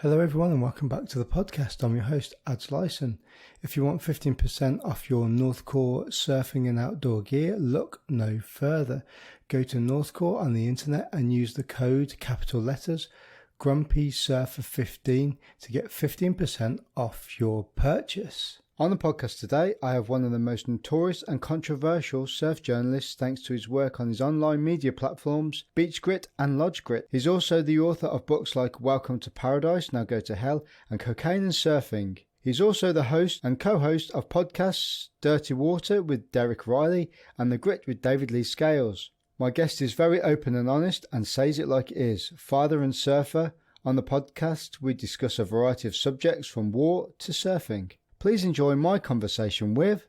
Hello everyone and welcome back to the podcast. I'm your host, Adz. If you want 15% off your Northcore surfing and outdoor gear, look no further. Go to Northcore on the internet and use the code, capital letters, GrumpySurfer15 to get 15% off your purchase. On the podcast today, I have one of the most notorious and controversial surf journalists thanks to his work on his online media platforms, Beach Grit and Lodge Grit. He's also the author of books like Welcome to Paradise, Now Go to Hell, and Cocaine and Surfing. He's also the host and co-host of podcasts Dirty Water with Derick Riley and The Grit with David Lee Scales. My guest is very open and honest and says it like it is. Father and surfer. On the podcast, we discuss a variety of subjects from war to surfing. Please enjoy my conversation with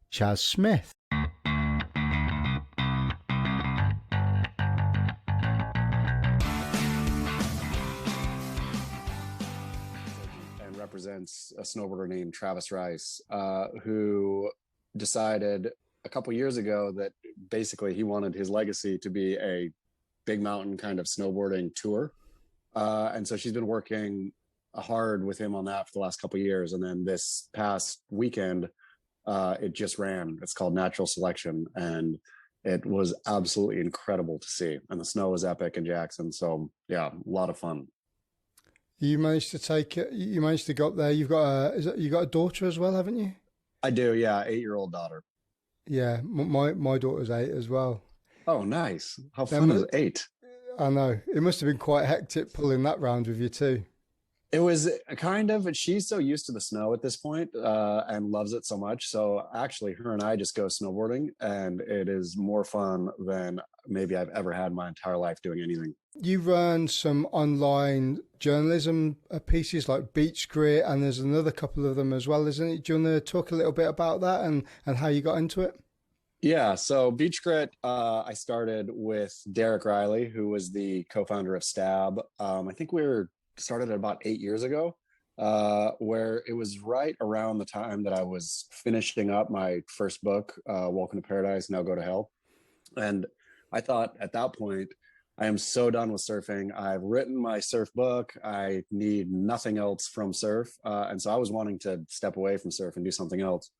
Chas Smith. And represents a snowboarder named Travis Rice, who decided a couple years ago that basically he wanted his legacy to be a big mountain kind of snowboarding tour. And so she's been working hard with him on that for the last couple of years, and then this past weekend it just ran. It's called Natural Selection, and it was absolutely incredible to see, and the snow was epic in Jackson. So yeah, a lot of fun. You managed to take it, you managed to go up there. You've got you got a daughter as well, haven't you? I do, yeah. 8-year-old daughter. Yeah, my daughter's 8 as well. Oh, nice. How fun is 8? I know, it must have been quite hectic pulling that round with you too. It was kind of, she's so used to the snow at this point and loves it so much. So actually her and I just go snowboarding, and it is more fun than maybe I've ever had my entire life doing anything. You run some online journalism pieces like Beach Grit, and there's another couple of them as well, isn't it? Do you want to talk a little bit about that and how you got into it? Yeah, so Beach Grit, I started with Derick Riley, who was the co-founder of Stab. I think we started about 8 years ago, where it was right around the time that I was finishing up my first book, Welcome to Paradise, Now Go to Hell. And I thought at that point, I am so done with surfing. I've written my surf book. I need nothing else from surf. And so I was wanting to step away from surf and do something else.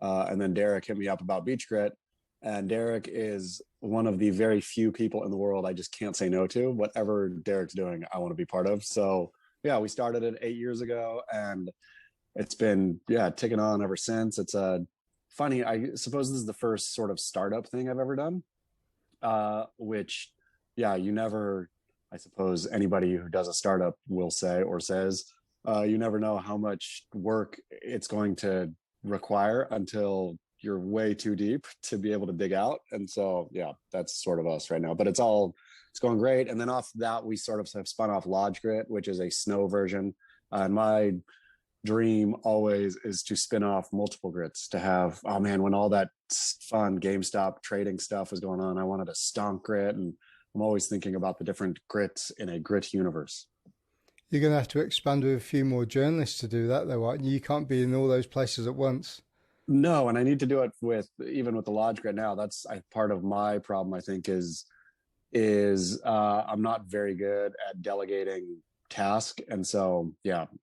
And then Derick hit me up about Beach Grit. And Derick is one of the very few people in the world I just can't say no to. Whatever Derick's doing, I want to be part of. So yeah, we started it 8 years ago, and it's been, ticking on ever since. It's funny. I suppose this is the first sort of startup thing I've ever done, which, you never, I suppose anybody who does a startup will say or says, you never know how much work it's going to require until you're way too deep to be able to dig out. And so, that's sort of us right now, but it's going great. And then off that, we sort of have spun off Lodge Grit, which is a snow version. And my dream always is to spin off multiple grits, to have, when all that fun GameStop trading stuff was going on, I wanted a stonk grit. And I'm always thinking about the different grits in a grit universe. You're going to have to expand with a few more journalists to do that though, right? You can't be in all those places at once. No, and I need to do it even with the Lodge Grit now. That's part of my problem, I think, is I'm not very good at delegating tasks. And so,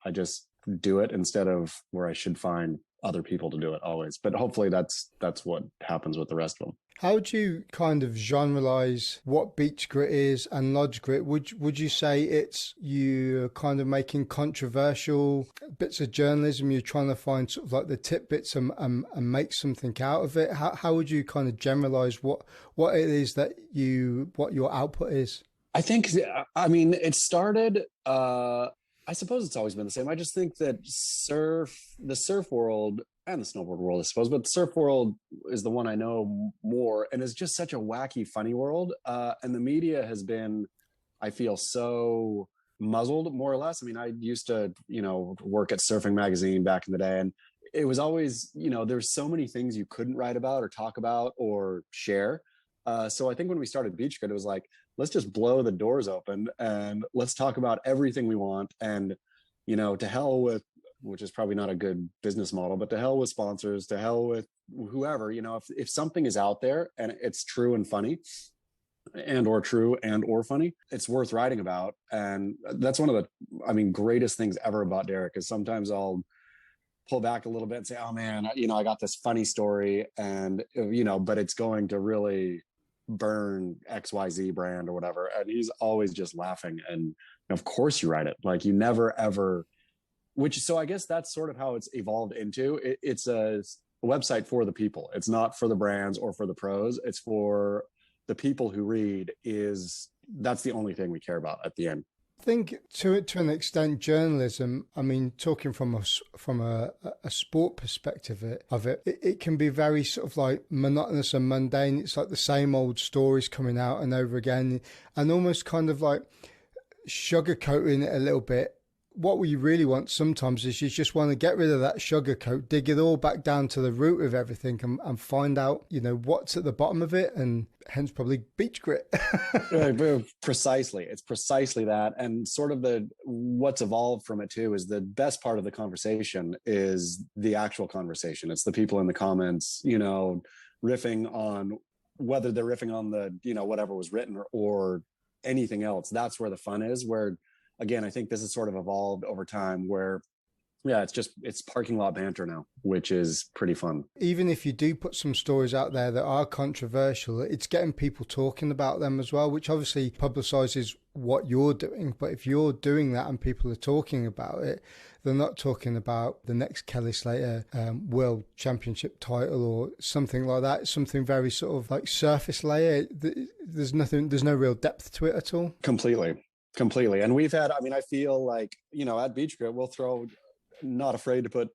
I just do it instead of where I should find other people to do it always. But hopefully that's what happens with the rest of them. How would you kind of generalize what Beach Grit is and Lodge Grit? Would you say it's you kind of making controversial bits of journalism? You're trying to find sort of like the tidbits and make something out of it. How would you kind of generalize what it is that what your output is? I think, it started, I suppose it's always been the same. I just think that the surf world and the snowboard world, I suppose, but the surf world is the one I know more, and it's just such a wacky, funny world. And the media has been, I feel, so muzzled, more or less. I used to, work at Surfing Magazine back in the day, and it was always, there's so many things you couldn't write about or talk about or share. So I think when we started Beach Grit, it was like, let's just blow the doors open and let's talk about everything we want. And, to hell with, which is probably not a good business model, but to hell with sponsors, to hell with whoever, if something is out there and it's true and funny, and or true and or funny, it's worth writing about. And that's one of the, I mean, greatest things ever about Derick is sometimes I'll pull back a little bit and say, oh man, I got this funny story and, but it's going to really burn XYZ brand or whatever. And he's always just laughing. And of course you write it. Like you never, ever, so I guess that's sort of how it's evolved into. It's a website for the people. It's not for the brands or for the pros. It's for the people who read. That's the only thing we care about at the end. I think to an extent, journalism, I mean, talking from a sport perspective it can be very sort of like monotonous and mundane. It's like the same old stories coming out and over again, and almost kind of like sugarcoating it a little bit. What we really want sometimes is you just want to get rid of that sugarcoat, dig it all back down to the root of everything and find out, what's at the bottom of it, and hence probably beach grit. Precisely. It's precisely that. And sort of what's evolved from it too is the best part of the conversation is the actual conversation. It's the people in the comments, riffing on whether they're riffing on the, whatever was written or anything else. That's where the fun is, where again, I think this has sort of evolved over time where, it's parking lot banter now, which is pretty fun. Even if you do put some stories out there that are controversial, it's getting people talking about them as well, which obviously publicizes what you're doing. But if you're doing that and people are talking about it, they're not talking about the next Kelly Slater World Championship title or something like that. It's something very sort of like surface layer. There's no real depth to it at all. Completely. And we've had, I feel like, at Beach Grit, we'll throw, not afraid to put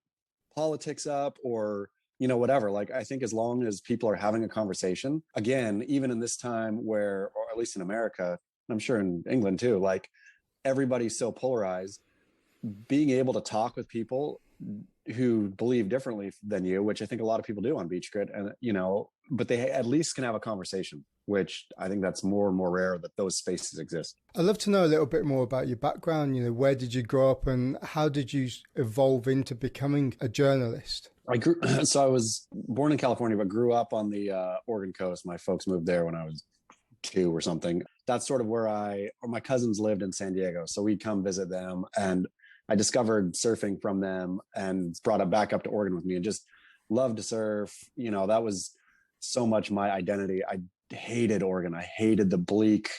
politics up or, whatever. Like, I think as long as people are having a conversation, again, even in this time where, or at least in America, and I'm sure in England too, like everybody's so polarized, being able to talk with people who believe differently than you, which I think a lot of people do on Beach Grit, and, but they at least can have a conversation, which I think that's more and more rare that those spaces exist. I'd love to know a little bit more about your background. Where did you grow up and how did you evolve into becoming a journalist? So I was born in California, but grew up on the Oregon coast. My folks moved there when I was 2 or something. That's sort of where my cousins lived in San Diego. So we'd come visit them, and I discovered surfing from them and brought it back up to Oregon with me and just loved to surf. That was so much my identity. I hated Oregon. I hated the bleak,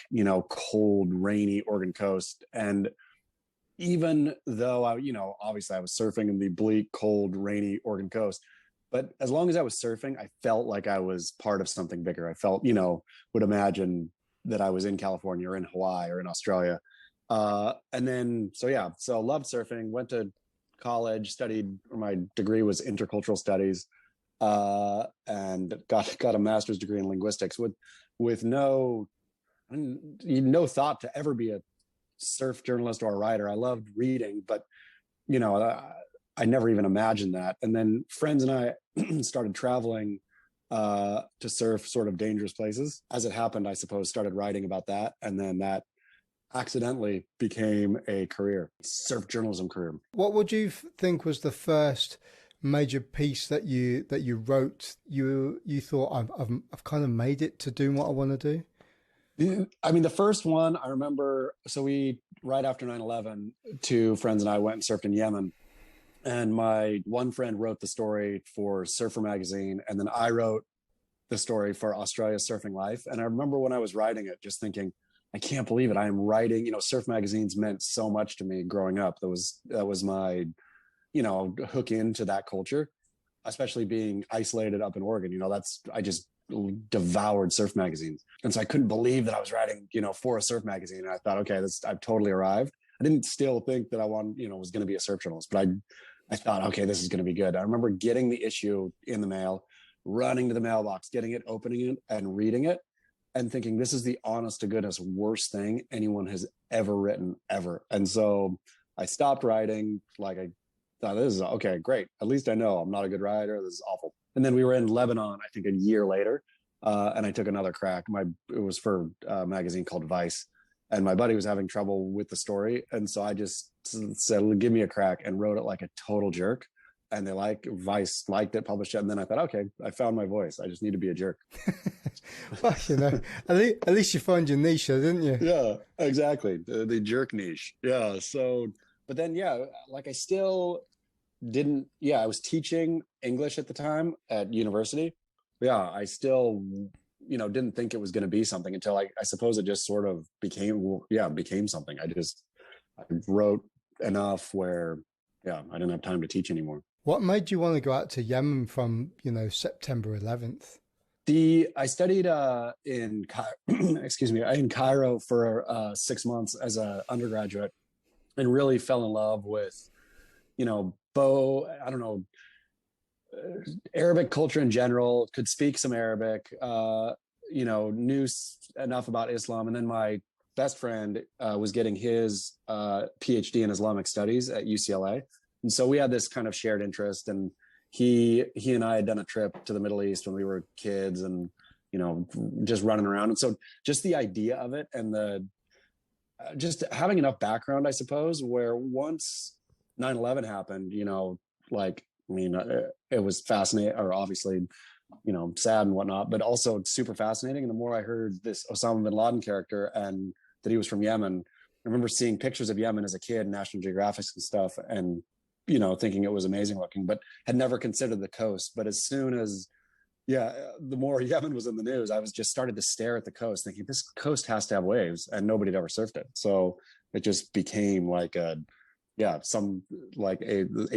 cold, rainy Oregon coast. And even though obviously I was surfing in the bleak, cold, rainy Oregon coast, but as long as I was surfing, I felt like I was part of something bigger. I felt, would imagine that I was in California or in Hawaii or in Australia. And then, so loved surfing, went to college, my degree was intercultural studies, and got a master's degree in linguistics with no thought to ever be a surf journalist or a writer. I loved reading, but I never even imagined that. And then friends and I started traveling to surf sort of dangerous places. As it happened, I suppose, started writing about that, and then that accidentally became a career, surf journalism career. What would you think was the first major piece that you wrote? You thought I've kind of made it to do what I want to do? The first one I remember. So right after 9/11, 2 friends and I went and surfed in Yemen, and my one friend wrote the story for Surfer magazine, and then I wrote the story for Australia's Surfing Life. And I remember when I was writing it, just thinking, I can't believe it. I am writing, surf magazines meant so much to me growing up. That was my, hook into that culture, especially being isolated up in Oregon. I just devoured surf magazines. And so I couldn't believe that I was writing, for a surf magazine. And I thought, okay, I've totally arrived. I didn't still think that I was going to be a surf journalist, but I thought, okay, this is going to be good. I remember getting the issue in the mail, running to the mailbox, getting it, opening it and reading it, and thinking, this is the honest to goodness worst thing anyone has ever written, ever. And so I stopped writing. Like, I thought, this is okay, great. At least I know I'm not a good writer. This is awful. And then we were in Lebanon, I think a year later, and I took another crack. It was for a magazine called Vice, and my buddy was having trouble with the story. And so I just said, give me a crack, and wrote it like a total jerk. and Vice liked it, published it, and then I thought, okay, I found my voice. I just need to be a jerk. Well, at least you found your niche, didn't you? Yeah, exactly. The jerk niche. Yeah. So, but then, yeah, like I still didn't, yeah, I was teaching English at the time at university. Yeah, I still, didn't think it was going to be something until I suppose it just sort of became something. I wrote enough where, yeah, I didn't have time to teach anymore. What made you want to go out to Yemen from, September 11th? I studied in in Cairo for 6 months as an undergraduate, and really fell in love with, Arabic culture in general. Could speak some Arabic, knew enough about Islam, and then my best friend was getting his PhD in Islamic studies at UCLA, and so we had this kind of shared interest, and he and I had done a trip to the Middle East when we were kids, and just running around. And so just the idea of it, and the just having enough background, I suppose, where once 9/11 happened, it was fascinating, or obviously, sad and whatnot, but also super fascinating. And the more I heard this Osama bin Laden character and that he was from Yemen, I remember seeing pictures of Yemen as a kid, National Geographic and stuff, and thinking it was amazing looking, but had never considered the coast. But as soon as, the more Yemen was in the news, I was just started to stare at the coast, thinking this coast has to have waves, and nobody had ever surfed it. So it just became like a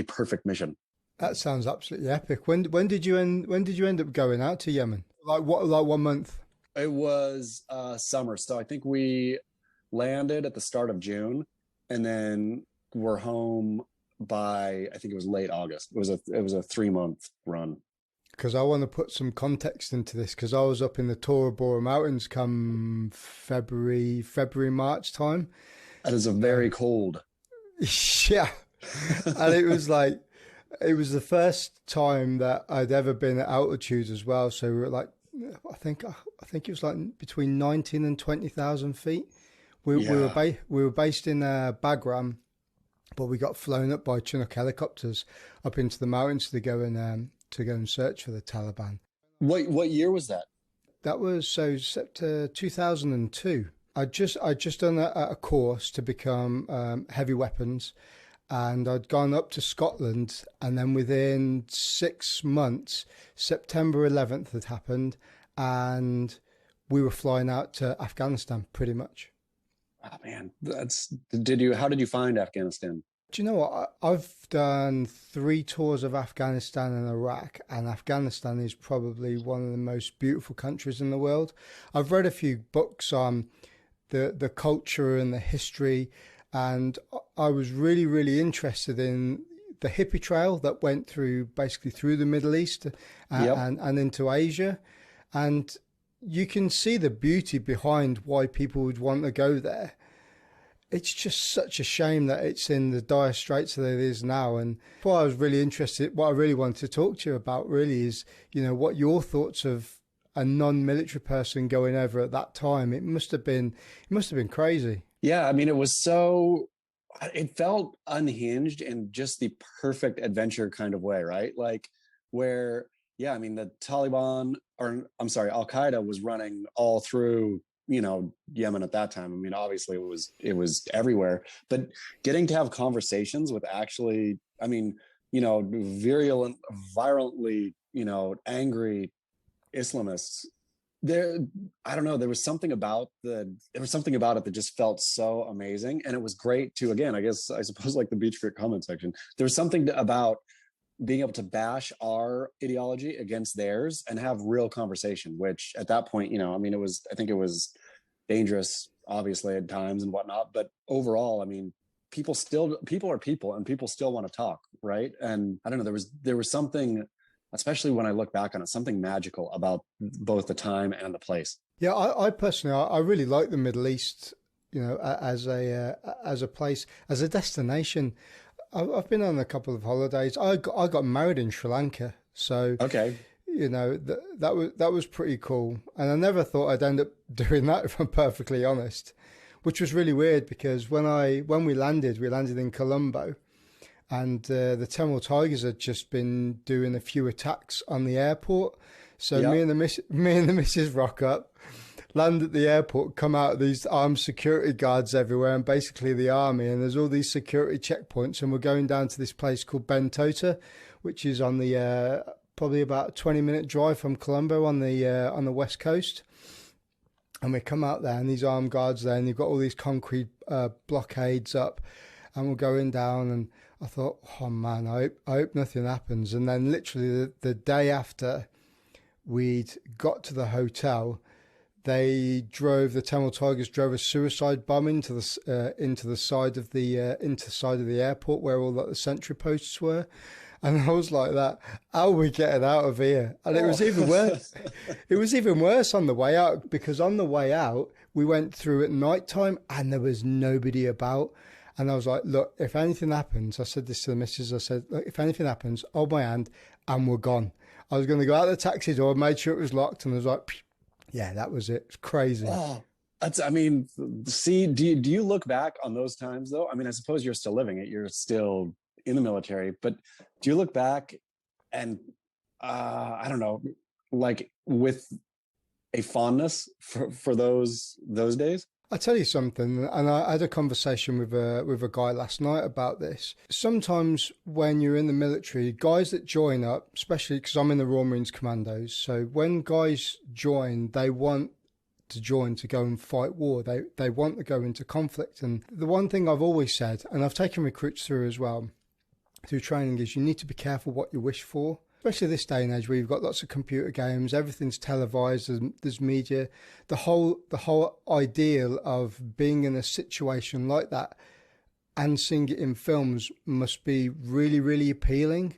perfect mission. That sounds absolutely epic. When did you end up going out to Yemen? Like 1 month? It was summer, so I think we landed at the start of June, and then we're home by, I think it was late August. It was a 3-month run. Because I want to put some context into this, because I was up in the Tora Bora Mountains come February, March time. That is a very cold. Yeah. And it was the first time that I'd ever been at altitude as well. So we were like, I think it was like between 19 and 20,000 feet. We were based in Bagram, but we got flown up by Chinook helicopters up into the mountains to go and search for the Taliban. What year was that? That was September 2002. I just done a course to become heavy weapons, and I'd gone up to Scotland, and then within 6 months, September 11th had happened, and we were flying out to Afghanistan pretty much. Oh man, how did you find Afghanistan? Do you know what? I've done 3 tours of Afghanistan and Iraq, and Afghanistan is probably one of the most beautiful countries in the world. I've read a few books on the culture and the history, and I was really, really interested in the hippie trail that went through the Middle East and into Asia. And you can see the beauty behind why people would want to go there. It's just such a shame that it's in the dire straits that it is now. And what I was really interested, what I really wanted to talk to you about really is, what your thoughts of a non-military person going over at that time. It must have been crazy. Yeah, I mean, it felt unhinged in just the perfect adventure kind of way, right? Like where, I mean, the Taliban, or I'm sorry, Al-Qaeda was running all through, Yemen at that time. I mean, obviously it was everywhere, but getting to have conversations with actually, I mean, virulent, violently, angry Islamists. I don't know, there was something about it that just felt so amazing. And it was great to, again, I suppose like the Beach Grit comment section, there was something about being able to bash our ideology against theirs and have real conversation, which at that point, I mean, I think it was dangerous, obviously at times and whatnot, but overall, I mean, people are people, and people still want to talk. Right. And I don't know, there was something, especially when I look back on it, something magical about both the time and the place. Yeah, I personally, I really like the Middle East, as a place, as a destination. I've been on a couple of holidays. I got married in Sri Lanka, so okay, that was pretty cool. And I never thought I'd end up doing that, if I'm perfectly honest, which was really weird because when we landed in Colombo, and the Tamil Tigers had just been doing a few attacks on the airport. So Yep. me and the missus rock up, land at the airport, come out, these armed security guards everywhere, and basically the army, and there's all these security checkpoints, and we're going down to this place called Bentota, which is on the probably about a 20-minute drive from Colombo on the west coast. And we come out there, and these armed guards there, and you've got all these concrete blockades up, and we're going down, and I thought, oh man, I hope nothing happens. And then literally the day after we'd got to the hotel, the Tamil Tigers drove a suicide bomb into the side of the airport where all the sentry posts were. And I was like, "That, how are we getting out of here?" And it was even worse. It was even worse on the way out, because on the way out we went through at night time and there was nobody about. And I was like, "Look, if anything happens," I said this to the missus, I said, "Look, if anything happens, hold my hand and we're gone." I was going to go out the taxi door, made sure it was locked, and I was like, yeah, that was it. It's crazy. Oh, I mean, see, do you look back on those times though? I mean, I suppose you're still living it. You're still in the military, but do you look back and I don't know, like with a fondness for those days? I'll tell you something, and I had a conversation with a guy last night about this. Sometimes when you're in the military, guys that join up, especially because I'm in the Royal Marines Commandos, so when guys join, they want to join to go and fight war. They want to go into conflict. And the one thing I've always said, and I've taken recruits through as well, through training, is you need to be careful what you wish for. Especially this day and age where you've got lots of computer games, everything's televised, there's media. The whole ideal of being in a situation like that and seeing it in films must be really, really appealing.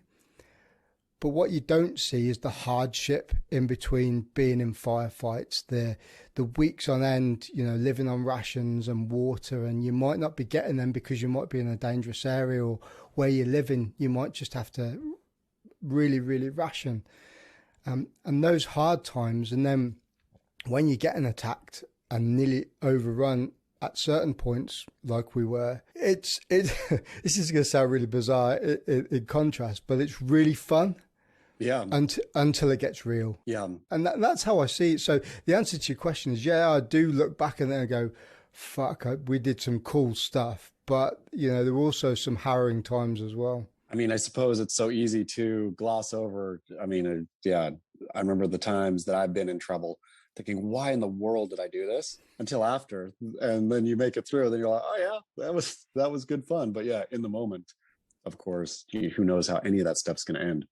But what you don't see is the hardship in between being in firefights, the weeks on end, living on rations and water, and you might not be getting them because you might be in a dangerous area, or where you're living, you might just have to really, really ration. And those hard times, and then when you're getting attacked and nearly overrun at certain points, like we were, this is going to sound really bizarre in contrast, but it's really fun. Yeah. Until it gets real. Yeah. And that's how I see it. So the answer to your question is, yeah, I do look back and then go, fuck, we did some cool stuff. But, there were also some harrowing times as well. I mean, I suppose it's so easy to gloss over. I mean, yeah, I remember the times that I've been in trouble thinking, why in the world did I do this? Until after. And then you make it through. Then you're like, oh, yeah, that was good fun. But yeah, in the moment, of course, who knows how any of that stuff's going to end.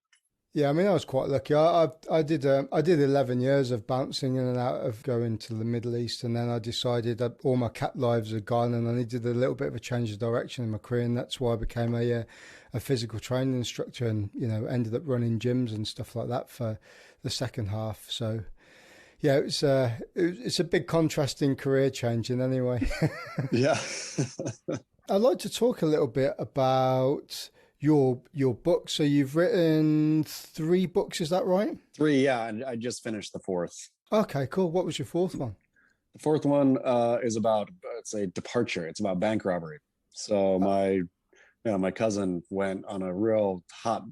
Yeah, I mean, I was quite lucky. I did 11 years of bouncing in and out of going to the Middle East, and then I decided that all my cat lives had gone, and I needed a little bit of a change of direction in my career, and that's why I became a physical training instructor, and ended up running gyms and stuff like that for the second half. So, yeah, it's a big contrasting career change in any way. Yeah, I'd like to talk a little bit about your book. So you've written 3 books, is that right? 3, yeah. And I just finished the 4th. Okay, cool. What was your 4th one? The 4th one is about, it's a departure. It's about bank robbery. So my cousin went on a real hot,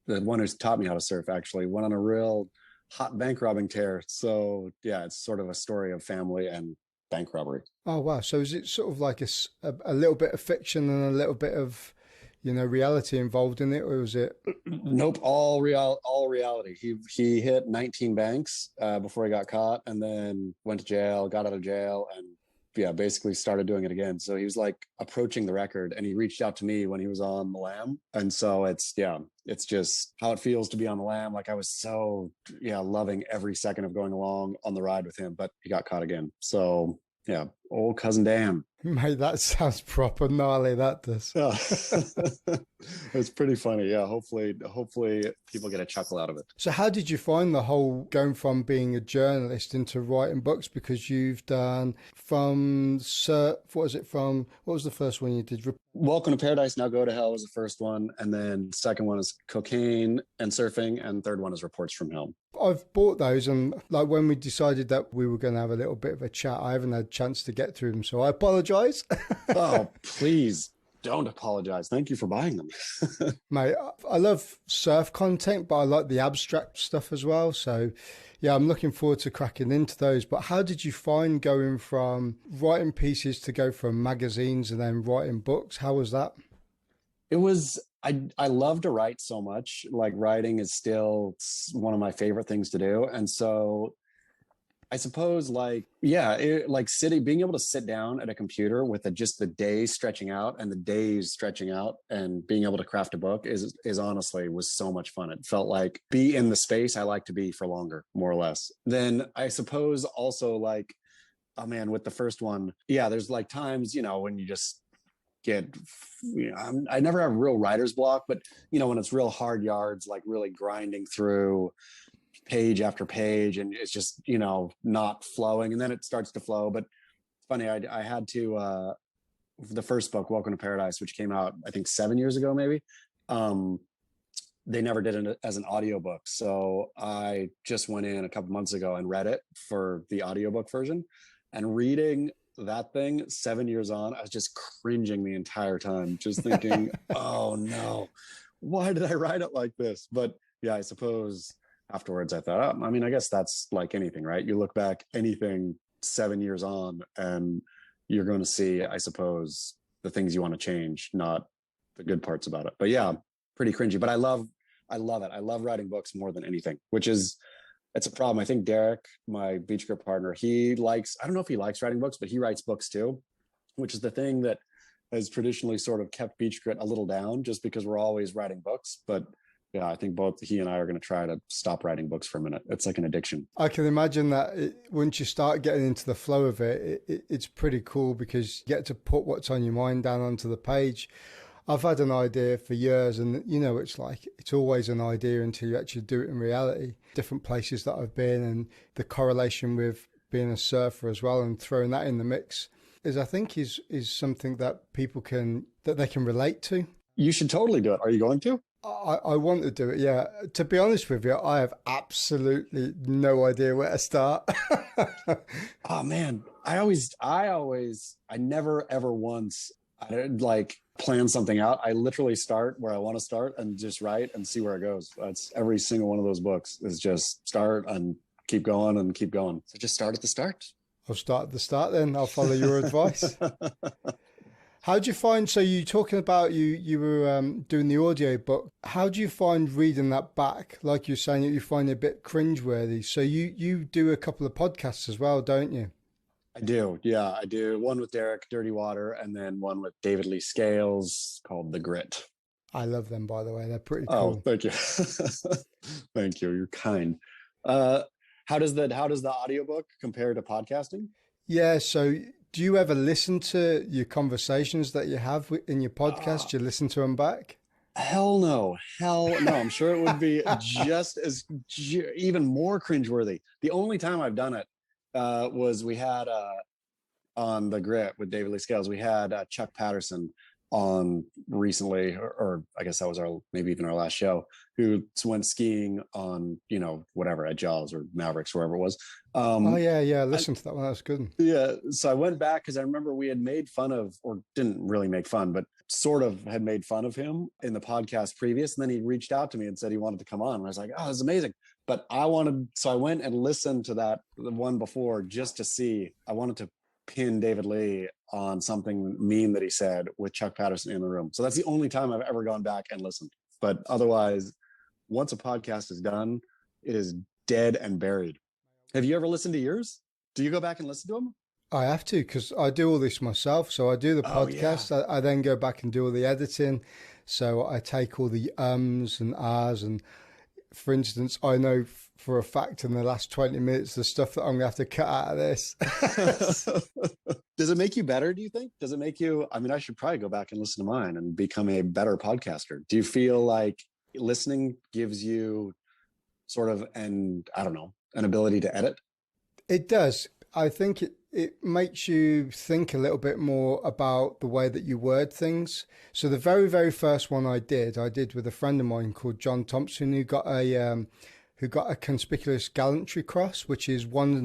the one who's taught me how to surf actually, went on a real hot bank robbing tear. So yeah, it's sort of a story of family and bank robbery. Oh, wow. So is it sort of like a little bit of fiction and a little bit of reality involved in it, or was it? Nope, all reality. He hit 19 banks before he got caught, and then went to jail, got out of jail, and yeah, basically started doing it again. So he was like approaching the record, and he reached out to me when he was on the lam. And so it's just how it feels to be on the lam. Like I was so loving every second of going along on the ride with him, but he got caught again. So yeah, old cousin Dan. Mate, that sounds proper gnarly, that does. It's pretty funny. Yeah, hopefully people get a chuckle out of it. So how did you find the whole going from being a journalist into writing books? Because you've done what was the first one you did? Welcome to Paradise, Now Go to Hell was the first one. And then second one is Cocaine and Surfing. And third one is Reports from Hell. I've bought those, and like when we decided that we were going to have a little bit of a chat, I haven't had a chance to get through them. So I apologize. Oh, please. Don't apologize. Thank you for buying them. Mate, I love surf content, but I like the abstract stuff as well. So, yeah, I'm looking forward to cracking into those. But how did you find going from writing pieces to go from magazines and then writing books? How was that? It was, I love to write so much. Like writing is still one of my favorite things to do. And so I suppose like, yeah, like being able to sit down at a computer with just the days stretching out and the days stretching out and being able to craft a book is honestly was so much fun. It felt like be in the space I like to be for longer, more or less. Then I suppose also like, oh man, with the first one, yeah, there's like times, when you just get, I never have real writer's block, but when it's real hard yards, like really grinding through page after page and it's just not flowing, and then it starts to flow. But it's funny, I had to the first book, Welcome to Paradise, which came out I think 7 years ago maybe, they never did it as an audiobook, so I just went in a couple months ago and read it for the audiobook version. And reading that thing 7 years on, I was just cringing the entire time, just thinking oh no, why did I write it like this? But yeah, I suppose afterwards I thought, I mean, I guess that's like anything, right? You look back anything 7 years on and you're going to see, I suppose, the things you want to change, not the good parts about it. But yeah, pretty cringy, but I love it. I love writing books more than anything, it's a problem. I think Derick, my Beach Grip partner, I don't know if he likes writing books, but he writes books too, which is the thing that has traditionally sort of kept Beach Grit a little down, just because we're always writing books. But yeah, I think both he and I are going to try to stop writing books for a minute. It's like an addiction. I can imagine that once you start getting into the flow of it's pretty cool because you get to put what's on your mind down onto the page. I've had an idea for years, and it's like it's always an idea until you actually do it in reality. Different places that I've been and the correlation with being a surfer as well, and throwing that in the mix is something that they can relate to. You should totally do it. Are you going to? I want to do it, yeah. To be honest with you, I have absolutely no idea where to start. Oh man, I never ever once like plan something out. I literally start where I want to start and just write and see where it goes. That's every single one of those books is just start and keep going and keep going. So just start at the start. I'll start at the start then. I'll follow your advice. How do you find, so you talking about you were doing the audio book. How do you find reading that back? Like you're saying, you find it a bit cringeworthy. So you do a couple of podcasts as well, don't you? I do. Yeah, I do. One with Derick, Dirty Water, and then one with David Lee Scales called The Grit. I love them, by the way. They're pretty cool. Oh, thank you. Thank you. You're kind. How does the audiobook compare to podcasting? Yeah, so do you ever listen to your conversations that you have in your podcast? Do you listen to them back? Hell no. I'm sure it would be just as even more cringeworthy. The only time I've done it was we had on The Grit with David Lee Scales, we had Chuck Patterson on recently, or I guess that was maybe even our last show, who went skiing on, whatever, at Jaws or Mavericks, wherever it was. Yeah. Listen to that one. That was good. Yeah. So I went back because I remember we had made fun of, or didn't really make fun, but sort of had made fun of him in the podcast previous. And then he reached out to me and said he wanted to come on. And I was like, oh, this is amazing. But so I went and listened to the one before just to see. I wanted to pin David Lee on something mean that he said with Chuck Patterson in the room. So that's the only time I've ever gone back and listened. But otherwise, once a podcast is done, it is dead and buried. Have you ever listened to yours? Do you go back and listen to them? I have to, because I do all this myself. So I do the podcast. Yeah. I then go back and do all the editing. So I take all the ums and ahs. And for instance, I know for a fact in the last 20 minutes, the stuff that I'm going to have to cut out of this. Does it make you better, do you think? Does it make you, I mean, I should probably go back and listen to mine and become a better podcaster. Do you feel like listening gives you sort of an ability to edit? It does. I think it makes you think a little bit more about the way that you word things. So the very, very first one I did with a friend of mine called John Thompson, who got a Conspicuous Gallantry Cross, which is one of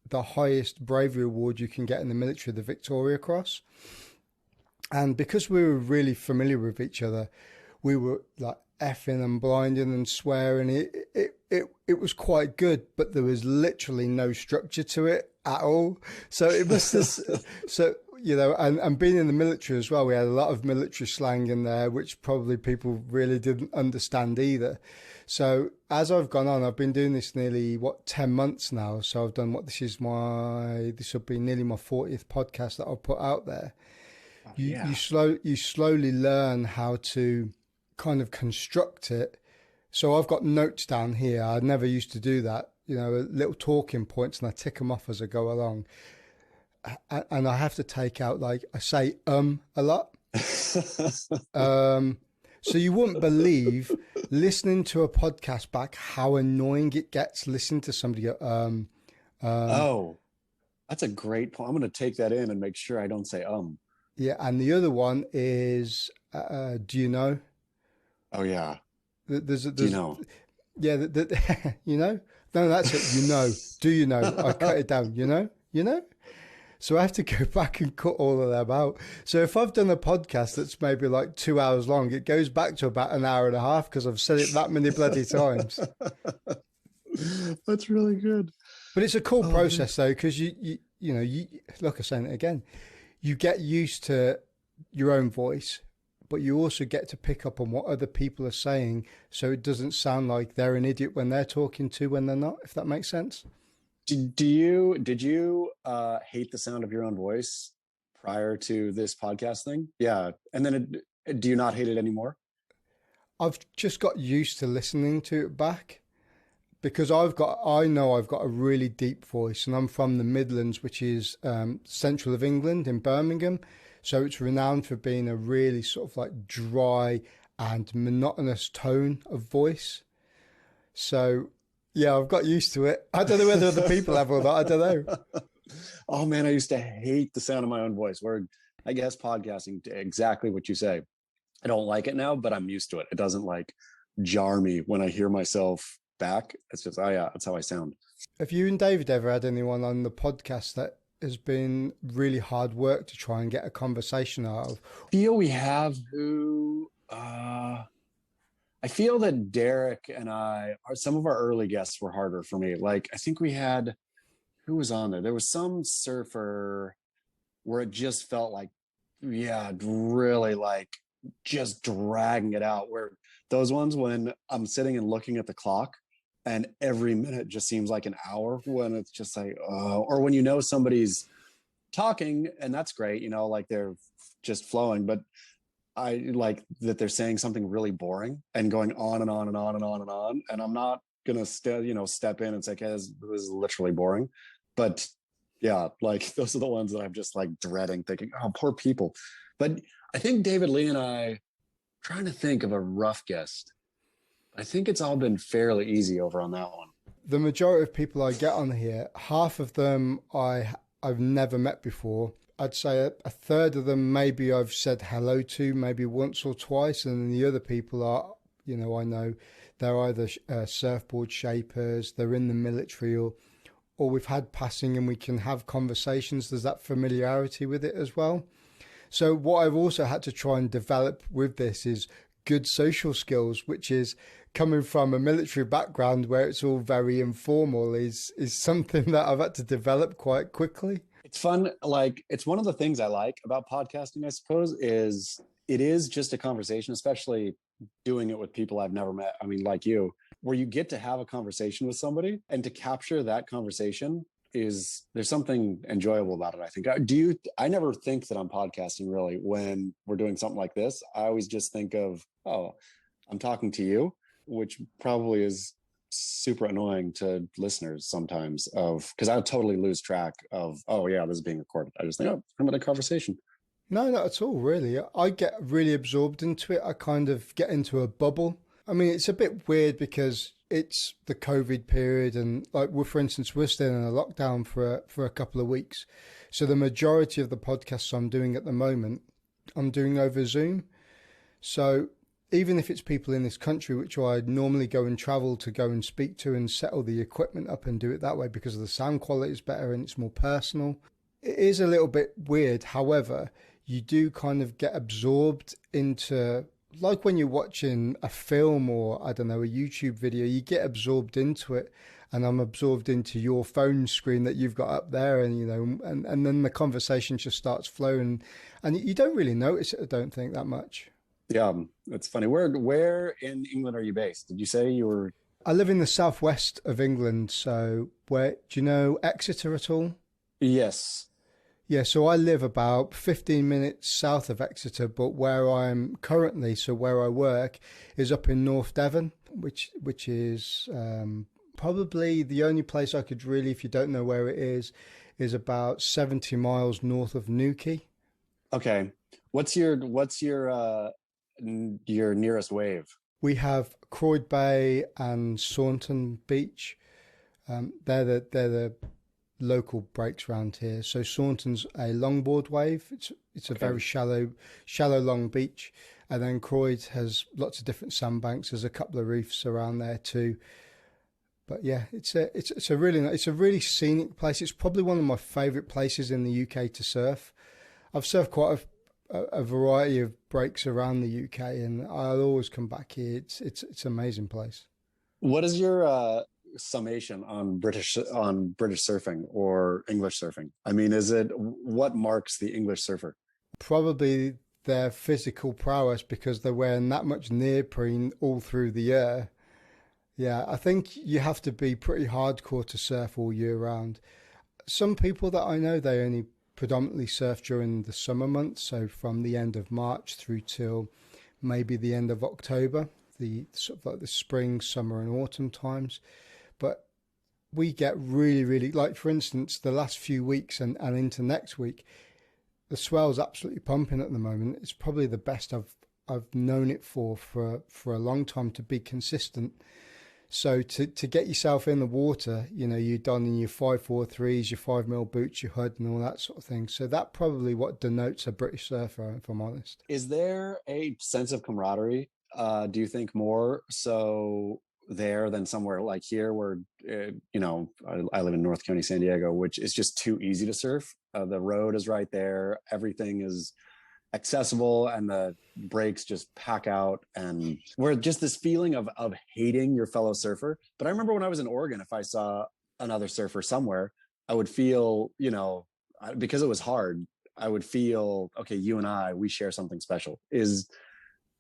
the highest bravery award you can get in the military, the Victoria Cross. And because we were really familiar with each other, we were like effing and blinding and swearing. It was quite good, but there was literally no structure to it at all. So it must have, so, you know, and being in the military as well, we had a lot of military slang in there, which probably people really didn't understand either. So as I've gone on, I've been doing this nearly, 10 months now. So I've done this will be nearly my 40th podcast that I'll put out there. You slowly learn how to kind of construct it. So I've got notes down here. I never used to do that, you know, little talking points, and I tick them off as I go along. And I have to take out, like, I say a lot. So you wouldn't believe, listening to a podcast back, how annoying it gets listening to somebody go Oh, that's a great point. I'm going to take that in and make sure I don't say Yeah, and the other one is, do you know? Oh yeah. There's Do you know? Yeah, you know? No, that's it. You know. Do you know? I cut it down. You know? You know? So I have to go back and cut all of them out. So if I've done a podcast that's maybe like 2 hours long, it goes back to about an hour and a half because I've said it that many bloody times. That's really good. But it's a cool process though, because you know, like I'm saying it again, you get used to your own voice, but you also get to pick up on what other people are saying, so it doesn't sound like they're an idiot when they're talking to when they're not, if that makes sense. Did you hate the sound of your own voice prior to this podcast thing? Yeah. And then do you not hate it anymore? I've just got used to listening to it back because I know I've got a really deep voice, and I'm from the Midlands, which is central of England in Birmingham. So it's renowned for being a really sort of like dry and monotonous tone of voice. So yeah, I've got used to it. I don't know whether other people have or not. I don't know. Oh man, I used to hate the sound of my own voice. Where I guess podcasting, exactly what you say. I don't like it now, but I'm used to it. It doesn't like jar me when I hear myself back. It's just, oh yeah, that's how I sound. Have you and David ever had anyone on the podcast that has been really hard work to try and get a conversation out of? Feel we have who I feel that Derick and some of our early guests were harder for me. Like I think we had, who was on there? There was some surfer where it just felt like, yeah, really like just dragging it out, where those ones when I'm sitting and looking at the clock and every minute just seems like an hour, when it's just like, oh, or when you know somebody's talking and that's great, you know, like they're just flowing, but I like that they're saying something really boring and going on and on and on and on and on. And I'm not going to step in and say, okay, this is literally boring. But yeah, like those are the ones that I'm just like dreading, thinking, oh, poor people. But I think David Lee and I, trying to think of a rough guest, I think it's all been fairly easy over on that one. The majority of people I get on here, half of them I've never met before. I'd say a third of them maybe I've said hello to maybe once or twice, and then the other people are, you know, I know they're either surfboard shapers, they're in the military, or we've had passing and we can have conversations. There's that familiarity with it as well. So what I've also had to try and develop with this is good social skills, which is coming from a military background where it's all very informal, is something that I've had to develop quite quickly. It's fun. Like, it's one of the things I like about podcasting, I suppose, is it is just a conversation, especially doing it with people I've never met. I mean, like you, where you get to have a conversation with somebody, and to capture that conversation there's something enjoyable about it, I think. I never think that I'm podcasting really when we're doing something like this. I always just think of, oh, I'm talking to you, which probably is super annoying to listeners sometimes, because I would totally lose track of, oh yeah, this is being recorded. I just think, oh, I'm in a conversation. No, not at all, really. I get really absorbed into it. I kind of get into a bubble. I mean, it's a bit weird because it's the COVID period, and like, for instance, we're still in a lockdown for a couple of weeks. So the majority of the podcasts I'm doing at the moment, I'm doing over Zoom. So even if it's people in this country, which I'd normally go and travel to go and speak to and settle the equipment up and do it that way because the sound quality is better and it's more personal. It is a little bit weird. However, you do kind of get absorbed into, like when you're watching a film or I don't know, a YouTube video, you get absorbed into it. And I'm absorbed into your phone screen that you've got up there, and and then the conversation just starts flowing, and you don't really notice it, I don't think, that much. Yeah, it's funny. Where in England are you based? Did you say you were? I live in the southwest of England, so where do you know Exeter at all? Yes. Yeah, so I live about 15 minutes south of Exeter, but where I'm currently, so where I work, is up in North Devon, which is probably the only place I could really, if you don't know where it is about 70 miles north of Newquay. Okay. What's your nearest wave? We have Croyd Bay and Saunton Beach. They're the local breaks around here. So Saunton's a longboard wave. It's a Okay. very shallow long beach, and then Croyd has lots of different sandbanks. There's a couple of reefs around there too. But yeah, it's a really scenic place. It's probably one of my favourite places in the UK to surf. I've surfed quite a variety of breaks around the UK, and I'll always come back here. It's an amazing place. What is your summation on British surfing or English surfing? I mean, what marks the English surfer? Probably their physical prowess, because they're wearing that much neoprene all through the year. Yeah, I think you have to be pretty hardcore to surf all year round. Some people that I know, they only predominantly surf during the summer months, so from the end of March through till maybe the end of October, the sort of like the spring, summer and autumn times. But we get really, like for instance, the last few weeks and into next week, the swell's absolutely pumping at the moment. It's probably the best I've known it for a long time, to be consistent. So to get yourself in the water, you're done in your 543s, your 5mm boots, your hood and all that sort of thing. So that probably what denotes a British surfer, if I'm honest. Is there a sense of camaraderie? Do you think more so there than somewhere like here where, I live in North County, San Diego, which is just too easy to surf. The road is right there. Everything is accessible and the breaks just pack out, and we're just this feeling of hating your fellow surfer. But I remember when I was in Oregon, if I saw another surfer somewhere, I would feel, because it was hard, I would feel, okay, you and I, we share something special. Is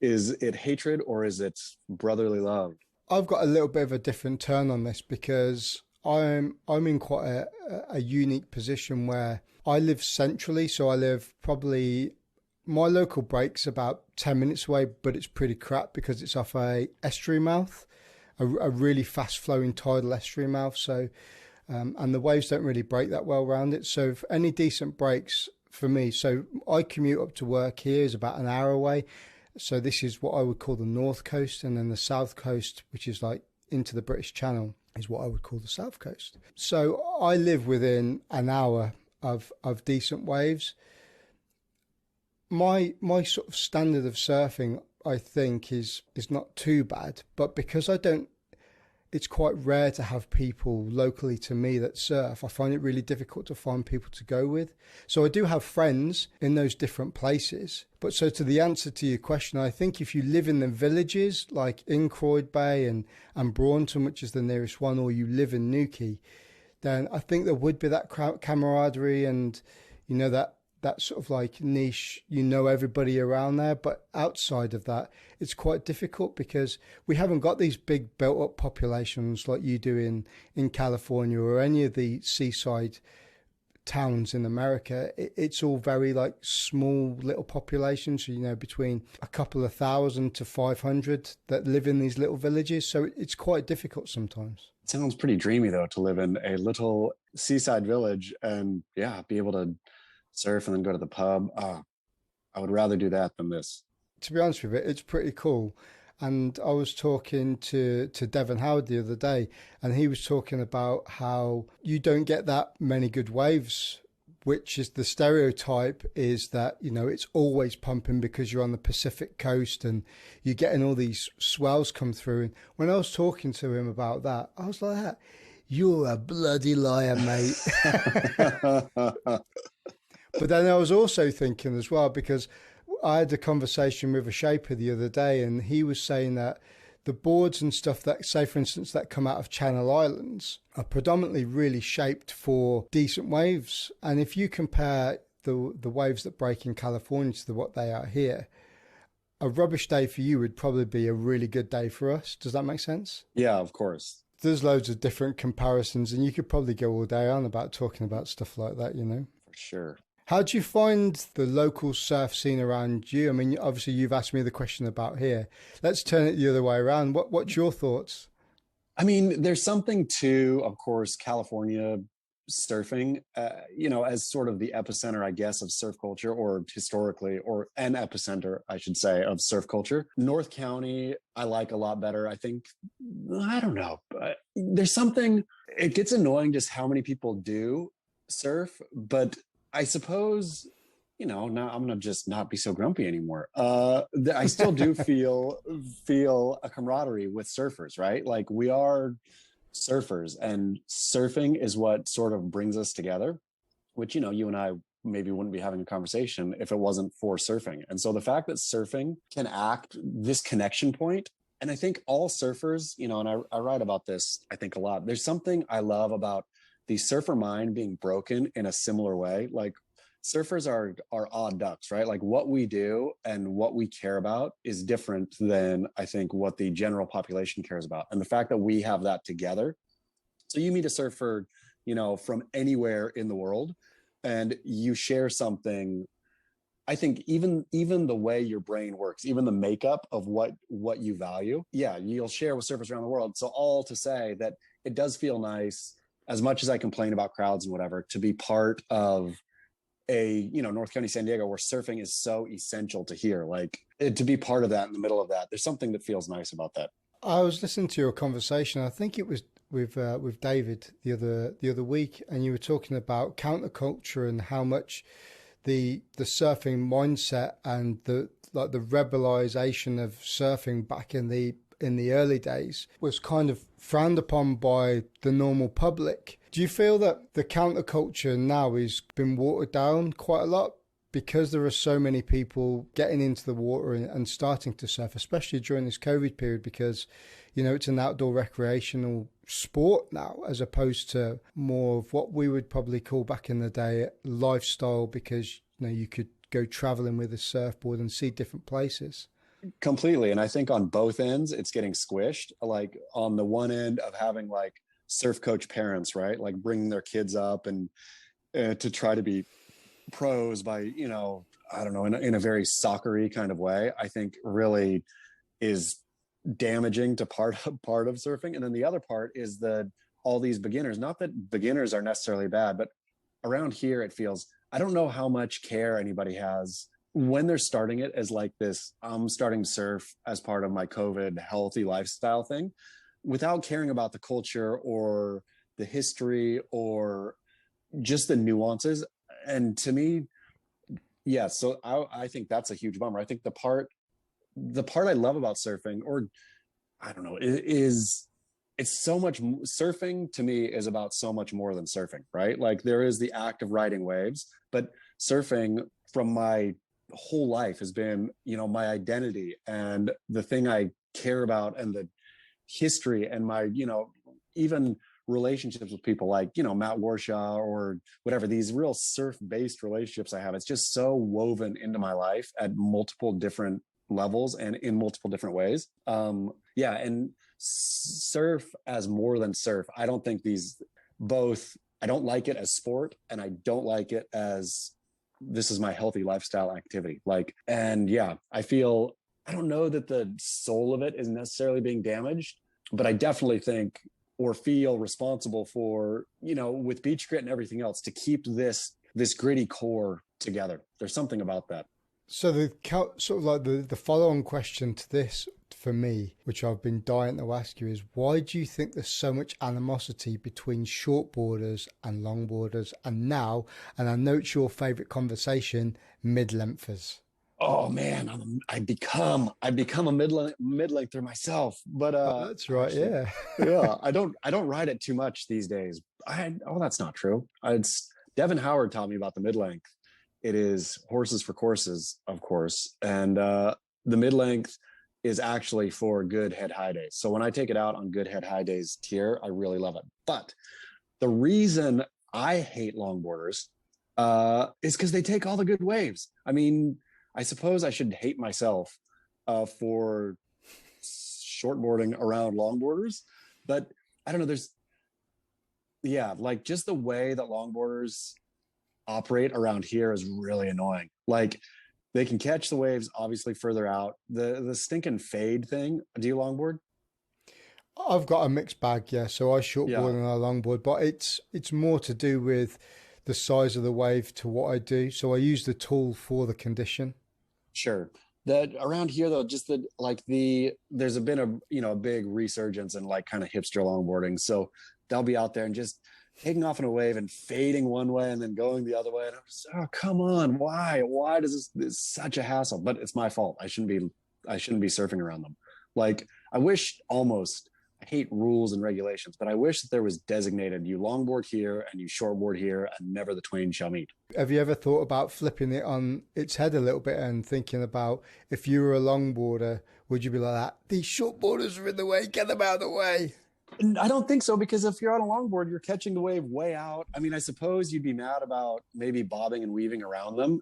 it hatred or is it brotherly love? I've got a little bit of a different turn on this, because I'm in quite a unique position where I live centrally. So I live probably, my local break's about 10 minutes away, but it's pretty crap because it's off a estuary mouth, a really fast flowing tidal estuary mouth. So, and the waves don't really break that well around it. So for any decent breaks for me, so I commute up to work here is about an hour away. So this is what I would call the North Coast, and then the South Coast, which is like into the British Channel, is what I would call the South Coast. So I live within an hour of decent waves. My sort of standard of surfing, I think, is not too bad, but because it's quite rare to have people locally to me that surf, I find it really difficult to find people to go with. So I do have friends in those different places. But so to the answer to your question, I think if you live in the villages, like in Croyd Bay and Braunton, which is the nearest one, or you live in Newquay, then I think there would be that camaraderie and, that sort of like niche, everybody around there. But outside of that, it's quite difficult because we haven't got these big built up populations like you do in California or any of the seaside towns in America. It's all very like small little populations, between a couple of thousand to 500 that live in these little villages. So it's quite difficult sometimes. It sounds pretty dreamy though, to live in a little seaside village and be able to surf and then go to the pub. I would rather do that than this. To be honest with you, it's pretty cool. And I was talking to Devon Howard the other day, and he was talking about how you don't get that many good waves, which is the stereotype is that, it's always pumping because you're on the Pacific coast and you're getting all these swells come through. And when I was talking to him about that, I was like, you're a bloody liar, mate. But then I was also thinking as well, because I had a conversation with a shaper the other day, and he was saying that the boards and stuff that, say, for instance, that come out of Channel Islands are predominantly really shaped for decent waves. And if you compare the waves that break in California to what they are here, a rubbish day for you would probably be a really good day for us. Does that make sense? Yeah, of course. There's loads of different comparisons, and you could probably go all day on about talking about stuff like that, For sure. How do you find the local surf scene around you? I mean, obviously you've asked me the question about here. Let's turn it the other way around. What's your thoughts? I mean, there's something to, of course, California surfing, as sort of the epicenter, I guess, of surf culture, or historically, or an epicenter, I should say, of surf culture. North County, I like a lot better. I think, I don't know. There's something, it gets annoying just how many people do surf, but I suppose, now I'm gonna just not be so grumpy anymore. I still do feel a camaraderie with surfers, right? Like, we are surfers, and surfing is what sort of brings us together, which, you and I maybe wouldn't be having a conversation if it wasn't for surfing. And so the fact that surfing can act this connection point, and I think all surfers, and I write about this, I think, a lot. There's something I love about the surfer mind being broken in a similar way. Like, surfers are odd ducks, right? Like, what we do and what we care about is different than, I think, what the general population cares about. And the fact that we have that together. So you meet a surfer, from anywhere in the world, and you share something. I think even the way your brain works, even the makeup of what you value, yeah, you'll share with surfers around the world. So all to say that it does feel nice, as much as I complain about crowds and whatever, to be part of a, North County, San Diego, where surfing is so essential to here. Like, to be part of that, in the middle of that, there's something that feels nice about that. I was listening to your conversation. I think it was with David the other week, and you were talking about counterculture and how much the surfing mindset and the rebelization of surfing back in the early days was kind of frowned upon by the normal public. Do you feel that the counterculture now has been watered down quite a lot because there are so many people getting into the water and starting to surf, especially during this COVID period, because, it's an outdoor recreational sport now, as opposed to more of what we would probably call back in the day lifestyle, because, you could go traveling with a surfboard and see different places. Completely. And I think on both ends, it's getting squished. Like, on the one end of having like surf coach parents, right? Like, bringing their kids up and to try to be pros by, I don't know, in a very soccer-y kind of way, I think really is damaging to part of surfing. And then the other part is all these beginners, not that beginners are necessarily bad, but around here, it feels, I don't know how much care anybody has when they're starting it as like this, I'm starting to surf as part of my COVID healthy lifestyle thing, without caring about the culture or the history or just the nuances. And to me, yeah, so I think that's a huge bummer. I think the part I love about surfing, or I don't know, is it's so much. Surfing to me is about so much more than surfing, right? Like, there is the act of riding waves, but surfing from my whole life has been, my identity and the thing I care about, and the history, and my, even relationships with people like, Matt Warshaw or whatever, these real surf-based relationships I have. It's just so woven into my life at multiple different levels and in multiple different ways. Yeah. And surf as more than surf. I don't think I don't like it as sport, and I don't like it as, this is my healthy lifestyle activity. Like, and yeah, I don't know that the soul of it is necessarily being damaged, but I definitely think, or feel responsible for, with Beach Grit and everything else, to keep this gritty core together. There's something about that. So the follow-on question to this for me, which I've been dying to ask you, is why do you think there's so much animosity between shortboarders and longboarders, and now, and I know it's your favorite conversation, mid-lengthers? Oh man, I become a mid-lengther myself, but that's right. Actually, yeah, I don't ride it too much these days. That's not true. It's Devin Howard taught me about the mid-length, it is horses for courses, of course. And the mid-length is actually for good head high days. So when I take it out on good head high days tier, I really love it. But the reason I hate longboarders is because they take all the good waves. I mean, I suppose I should hate myself for shortboarding around longboarders, but I don't know. Like just the way that longboarders operate around here is really annoying. Like they can catch the waves obviously further out. The stinking fade thing. Do you longboard? I've got a mixed bag, yeah. So I Yeah, shortboard and I longboard, but it's more to do with the size of the wave to what I do. So I use the tool for the condition. sure. That around here though, just there's been a big resurgence in like kind of hipster longboarding. So they'll be out there and just taking off in a wave and fading one way and then going the other way. And I'm just, oh, come on. Why does this is such a hassle? But it's my fault. I shouldn't be surfing around them. Like I hate rules and regulations, but I wish that there was designated you longboard here and you shortboard here and never the twain shall meet. Have you ever thought about flipping it on its head a little bit and thinking about if you were a longboarder, would you be like that? These shortboarders are in the way, get them out of the way. I don't think so, because if you're on a longboard, you're catching the wave way out. I mean, I suppose you'd be mad about maybe bobbing and weaving around them,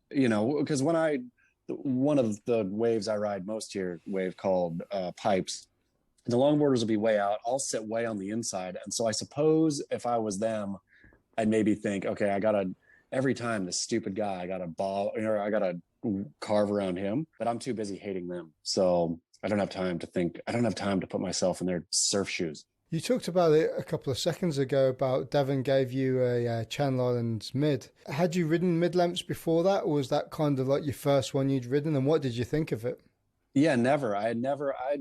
because one of the waves I ride most here, wave called pipes, the longboarders will be way out. I'll sit way on the inside. And so I suppose if I was them, I'd maybe think, okay, every time this stupid guy, I gotta carve around him, but I'm too busy hating them. So I don't have time to think. I don't have time to put myself in their surf shoes. You talked about it a couple of seconds ago about Devon gave you a Channel Islands mid. Had you ridden mid lengths before that, or was that kind of like your first one you'd ridden? And what did you think of it? Yeah, never. I'd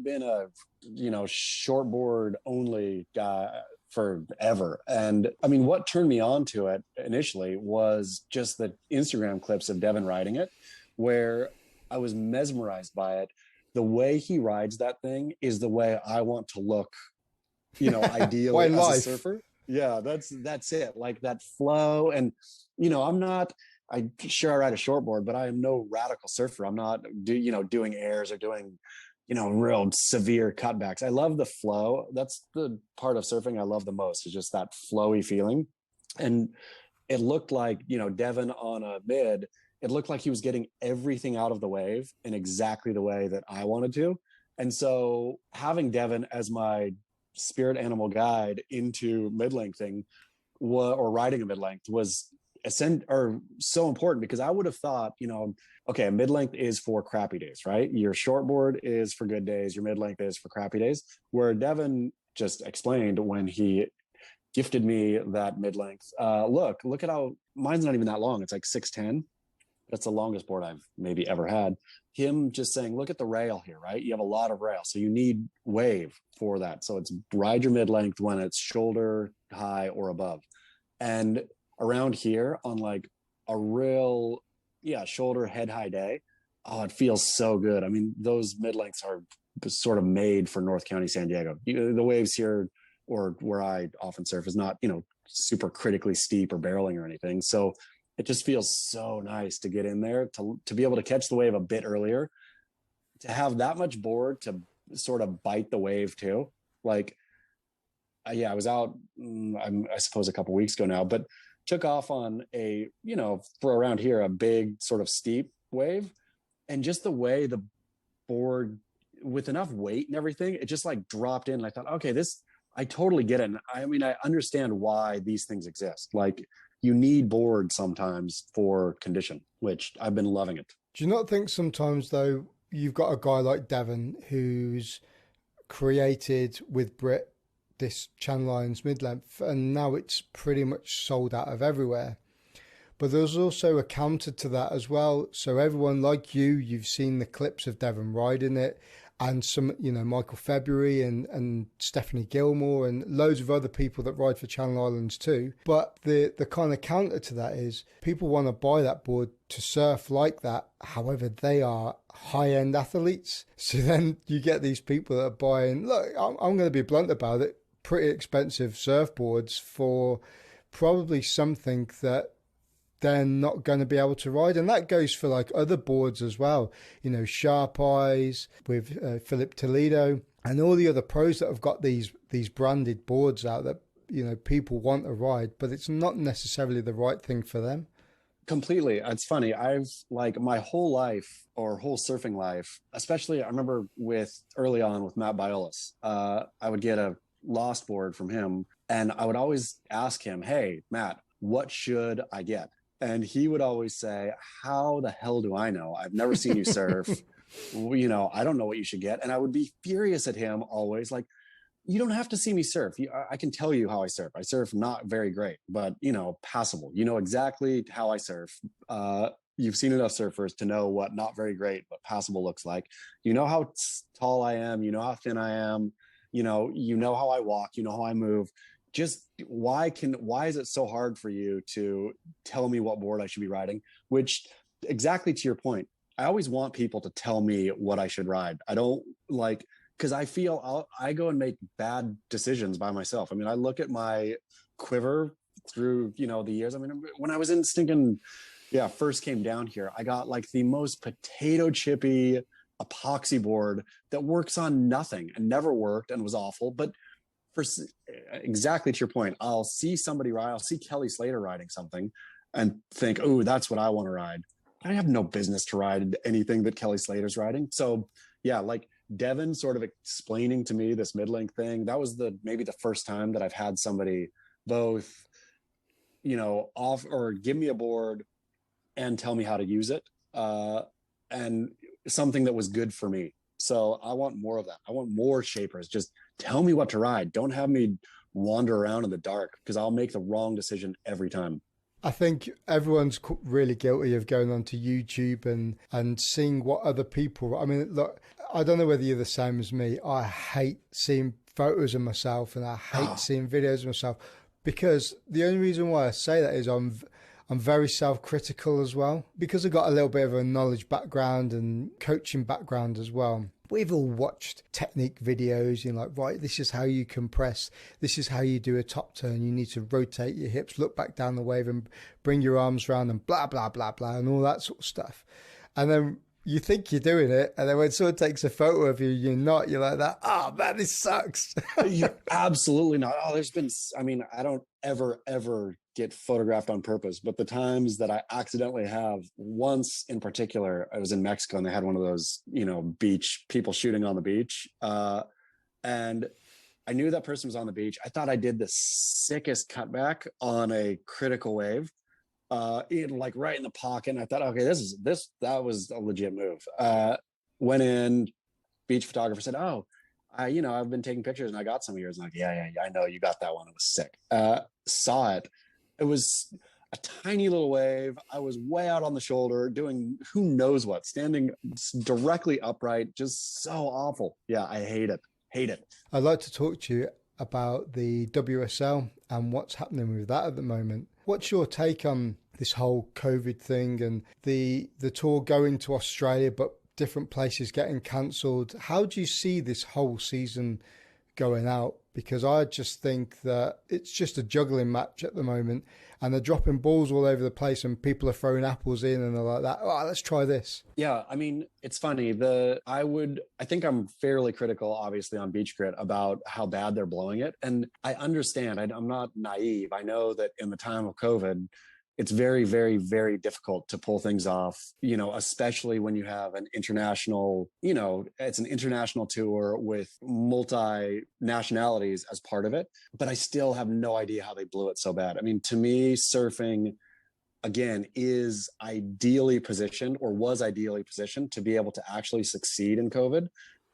been a, shortboard only guy forever. And I mean, what turned me on to it initially was just the Instagram clips of Devon riding it, where I was mesmerized by it. The way he rides that thing is the way I want to look, ideally as a surfer. Yeah, that's it. Like that flow. And, I ride a shortboard, but I am no radical surfer. I'm not doing airs or doing, real severe cutbacks. I love the flow. That's the part of surfing I love the most, is just that flowy feeling. And it looked like, Devon on a mid, it looked like he was getting everything out of the wave in exactly the way that I wanted to. And so having Devon as my spirit animal guide into mid-lengthing or riding a mid-length was so important, because I would have thought, okay, a mid-length is for crappy days, right? Your shortboard is for good days, your mid-length is for crappy days. Where Devon just explained when he gifted me that mid-length, look at how mine's not even that long. It's like 6'10". That's the longest board I've maybe ever had. Him just saying, look at the rail here, right? You have a lot of rail, so you need wave for that. So it's ride your mid-length when it's shoulder high or above. And around here on like a real, shoulder head high day, oh, it feels so good. I mean, those mid-lengths are sort of made for North County, San Diego. The waves here, or where I often surf, is not, super critically steep or barreling or anything. So it just feels so nice to get in there, to be able to catch the wave a bit earlier, to have that much board to sort of bite the wave too. Like, I was out, I suppose a couple weeks ago now, but took off on a, for around here, a big sort of steep wave. And just the way the board, with enough weight and everything, it just like dropped in. And I thought, okay, I totally get it. And I mean, I understand why these things exist. Like, you need board sometimes for condition, which I've been loving it. Do you not think sometimes, though, you've got a guy like Devon who's created with Brit this Channel Islands mid-length, and now it's pretty much sold out of everywhere. But there's also a counter to that as well. So everyone like you've seen the clips of Devon riding it, and some, Michael February and Stephanie Gilmore and loads of other people that ride for Channel Islands too. But the kind of counter to that is people want to buy that board to surf like that. However, they are high-end athletes. So then you get these people that are buying, look, I'm going to be blunt about it, pretty expensive surfboards for probably something that they're not going to be able to ride. And that goes for like other boards as well. You know, Sharp Eyes with Philip Toledo and all the other pros that have got these branded boards out that, you know, people want to ride, but it's not necessarily the right thing for them. Completely. It's funny. I've like my whole life or whole surfing life, especially I remember with early on with Matt Biolis, I would get a Lost board from him and I would always ask him, hey, Matt, what should I get? And he would always say, how the hell do I know? I've never seen you surf. You know, I don't know what you should get. And I would be furious at him always, like, you don't have to see me surf. I can tell you how I surf. I surf not very great, but, you know, passable. You know exactly how I surf. You've seen enough surfers to know what not very great, but passable looks like. You know how tall I am. You know how thin I am. You know how I walk. You know how I move. Just why is it so hard for you to tell me what board I should be riding? Which, exactly to your point, I always want people to tell me what I should ride. I don't like, because I feel I go and make bad decisions by myself. I mean, I look at my quiver through, you know, the years. I mean, when I was in first came down here, I got like the most potato chippy epoxy board that works on nothing and never worked and was awful. But for exactly to your point, I'll see somebody ride, I'll see Kelly Slater riding something and think, oh, that's what I want to ride. I have no business to ride anything that Kelly Slater's riding. So yeah, like Devin sort of explaining to me this mid-length thing, that was maybe the first time that I've had somebody both, you know, off or give me a board and tell me how to use it. And something that was good for me. So I want more of that. I want more shapers. Just tell me what to ride. Don't have me wander around in the dark because I'll make the wrong decision every time. I think everyone's really guilty of going onto YouTube and seeing what other people. I mean, look, I don't know whether you're the same as me. I hate seeing photos of myself and I hate seeing videos of myself because the only reason why I say that is I'm very self-critical as well because I've got a little bit of a knowledge background and coaching background as well. We've all watched technique videos, you know, like, right, this is how you compress. This is how you do a top turn. You need to rotate your hips, look back down the wave and bring your arms around and blah, blah, blah, blah, and all that sort of stuff. And then you think you're doing it. And then when someone takes a photo of you, you're not, you're like that. Oh man, this sucks. You're absolutely not. Oh, I don't ever get photographed on purpose, but the times that I accidentally have, once in particular, I was in Mexico and they had one of those, you know, beach people shooting on the beach. And I knew that person was on the beach. I thought I did the sickest cutback on a critical wave, like right in the pocket. And I thought, okay, that was a legit move. Went in, beach photographer said, oh, I've been taking pictures and I got some of yours. And I'm like, yeah, I know you got that one. It was sick. Saw it. It was a tiny little wave. I was way out on the shoulder doing who knows what, standing directly upright, just so awful. Yeah, I hate it. I'd like to talk to you about the WSL and what's happening with that at the moment. What's your take on this whole COVID thing and the tour going to Australia, but different places getting cancelled? How do you see this whole season going out? Because I just think that it's just a juggling match at the moment and they're dropping balls all over the place and people are throwing apples in and they're like that. Oh, let's try this. Yeah. I mean, it's funny. I think I'm fairly critical, obviously, on Beach Grit about how bad they're blowing it. And I understand, I'm not naive. I know that in the time of COVID, it's very, very, very difficult to pull things off, you know, especially when you have an international, you know, it's an international tour with multi nationalities as part of it. But I still have no idea how they blew it so bad. I mean, to me, surfing, again, is ideally positioned or was ideally positioned to be able to actually succeed in COVID.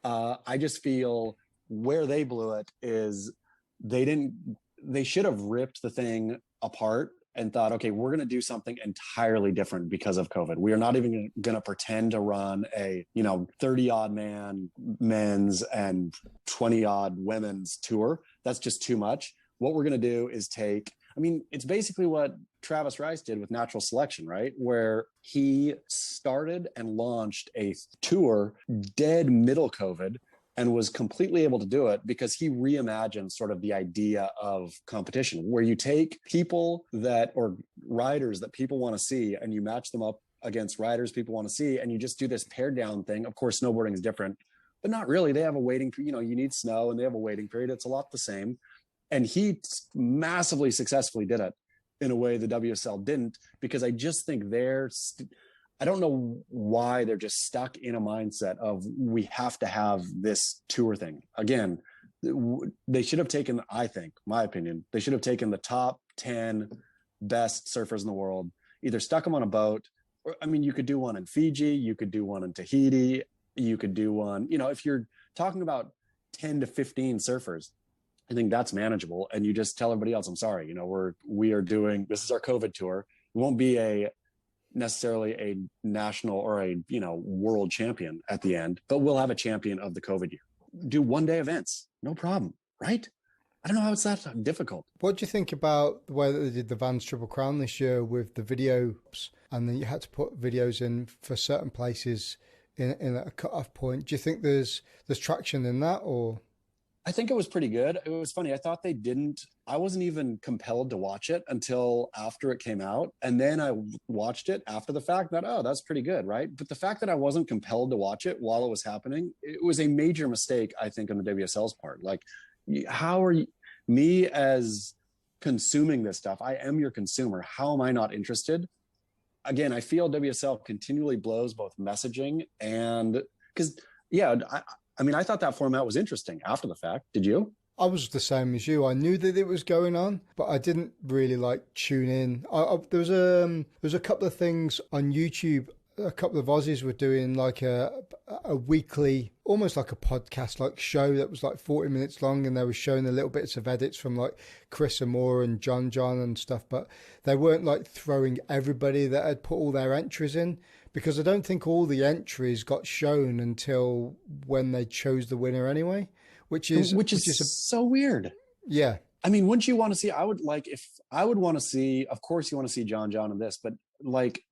I just feel where they blew it is they should have ripped the thing apart and thought, okay, we're going to do something entirely different because of COVID. We are not even going to pretend to run a, 30 odd man men's and 20 odd women's tour. That's just too much. What we're going to do is it's basically what Travis Rice did with natural selection, right? Where he started and launched a tour dead middle COVID and was completely able to do it because he reimagined sort of the idea of competition, where you take people or riders that people want to see and you match them up against riders people want to see, and you just do this pared down thing. Of course, snowboarding is different, but not really. They have a waiting period, you need snow and they have a waiting period. It's a lot the same. And he massively successfully did it in a way the WSL didn't, because I just think I don't know why they're just stuck in a mindset of we have to have this tour thing. Again, they should have taken, I think, my opinion, they should have taken the top 10 best surfers in the world, either stuck them on a boat, or, I mean, you could do one in Fiji, you could do one in Tahiti, you could do one, if you're talking about 10 to 15 surfers, I think that's manageable. And you just tell everybody else, I'm sorry, we are doing, this is our COVID tour. It won't be necessarily a national or a world champion at the end, but we'll have a champion of the COVID year. Do one-day events, no problem, right? I don't know how it's that difficult. What do you think about the way that they did the Vans Triple Crown this year with the videos, and then you had to put videos in for certain places in a cut-off point? Do you think there's traction in that, or? I think it was pretty good. It was funny. I wasn't even compelled to watch it until after it came out. And then I watched it after the fact that, oh, that's pretty good, right? But the fact that I wasn't compelled to watch it while it was happening, it was a major mistake, I think, on the WSL's part. Like, how are you, me as consuming this stuff, I am your consumer. How am I not interested? Again, I feel WSL continually blows both messaging and, because, yeah, I thought that format was interesting after the fact. Did you? I was the same as you. I knew that it was going on, but I didn't really tune in. There was a couple of things on YouTube. A couple of Aussies were doing a weekly, almost like a podcast show that was 40 minutes long, and they were showing the little bits of edits from Chris Amore and John and stuff, but they weren't throwing everybody that had put all their entries in, because I don't think all the entries got shown until when they chose the winner anyway, which is so weird. Yeah. I mean, wouldn't you want to see, I would want to see, of course you want to see John in this, but